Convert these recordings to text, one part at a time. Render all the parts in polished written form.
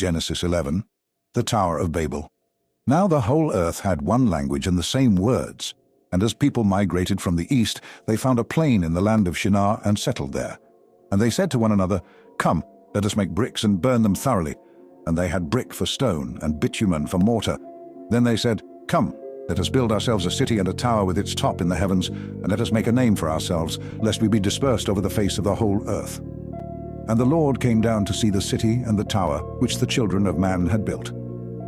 Genesis 11. The Tower of Babel. Now the whole earth had one language and the same words. And as people migrated from the east, they found a plain in the land of Shinar and settled there. And they said to one another, "Come, let us make bricks and burn them thoroughly." And they had brick for stone and bitumen for mortar. Then they said, "Come, let us build ourselves a city and a tower with its top in the heavens, and let us make a name for ourselves, lest we be dispersed over the face of the whole earth." And the Lord came down to see the city and the tower which the children of man had built.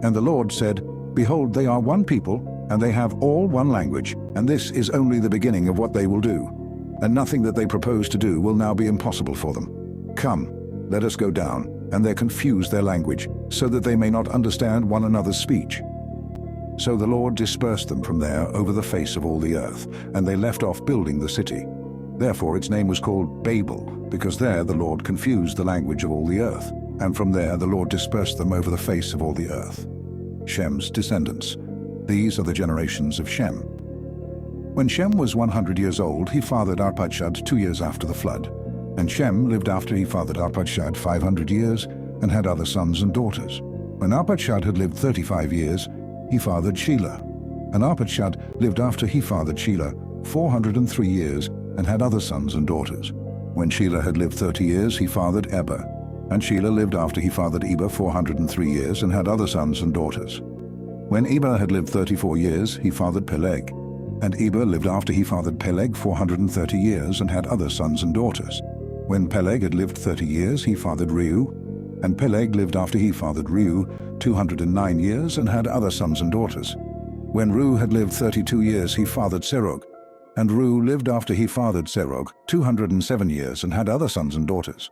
And the Lord said, "Behold, they are one people, and they have all one language, and this is only the beginning of what they will do. And nothing that they propose to do will now be impossible for them. Come, let us go down, and there confuse their language, so that they may not understand one another's speech." So the Lord dispersed them from there over the face of all the earth, and they left off building the city. Therefore its name was called Babel, because there the Lord confused the language of all the earth, and from there the Lord dispersed them over the face of all the earth. Shem's descendants. These are the generations of Shem. When Shem was 100 years old, he fathered Arpachshad 2 years after the flood. And Shem lived after he fathered Arpachshad 500 years, and had other sons and daughters. When Arpachshad had lived 35 years, he fathered Shelah. And Arpachshad lived after he fathered Shelah 403 years, and had other sons and daughters. When Shelah had lived 30 years, he fathered Eber. And Shelah lived after he fathered Eber 403 years, and had other sons and daughters. When Eber had lived 34 years, he fathered Peleg. And Eber lived after he fathered Peleg 430 years, and had other sons and daughters. When Peleg had lived 30 years, he fathered Reu. And Peleg lived after he fathered Reu 209 years, and had other sons and daughters. When Reu had lived 32 years, he fathered Serug. And Reu lived after he fathered Serug 207 years, and had other sons and daughters.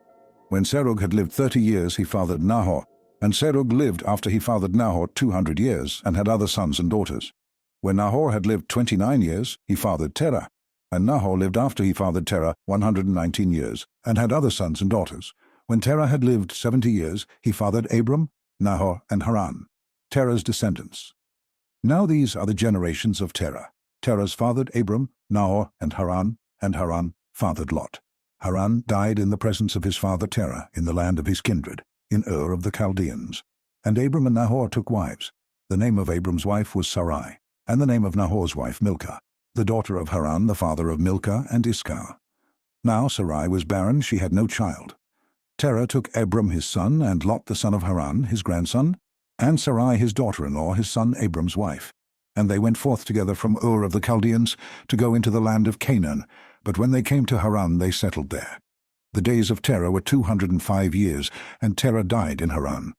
When Serug had lived 30 years, he fathered Nahor. And Serug lived after he fathered Nahor 200 years, and had other sons and daughters. When Nahor had lived 29 years, he fathered Terah. And Nahor lived after he fathered Terah 119 years, and had other sons and daughters. When Terah had lived 70 years, he fathered Abram, Nahor, and Haran, Terah's descendants. Now these are the generations of Terah. Terah's fathered Abram, Nahor, and Haran fathered Lot. Haran died in the presence of his father Terah in the land of his kindred, in Ur of the Chaldeans. And Abram and Nahor took wives. The name of Abram's wife was Sarai, and the name of Nahor's wife Milcah, the daughter of Haran, the father of Milcah and Iscah. Now Sarai was barren, she had no child. Terah took Abram his son, and Lot the son of Haran, his grandson, and Sarai his daughter-in-law, his son Abram's wife. And they went forth together from Ur of the Chaldeans to go into the land of Canaan, but when they came to Haran they settled there. The days of Terah were 205 years, and Terah died in Haran.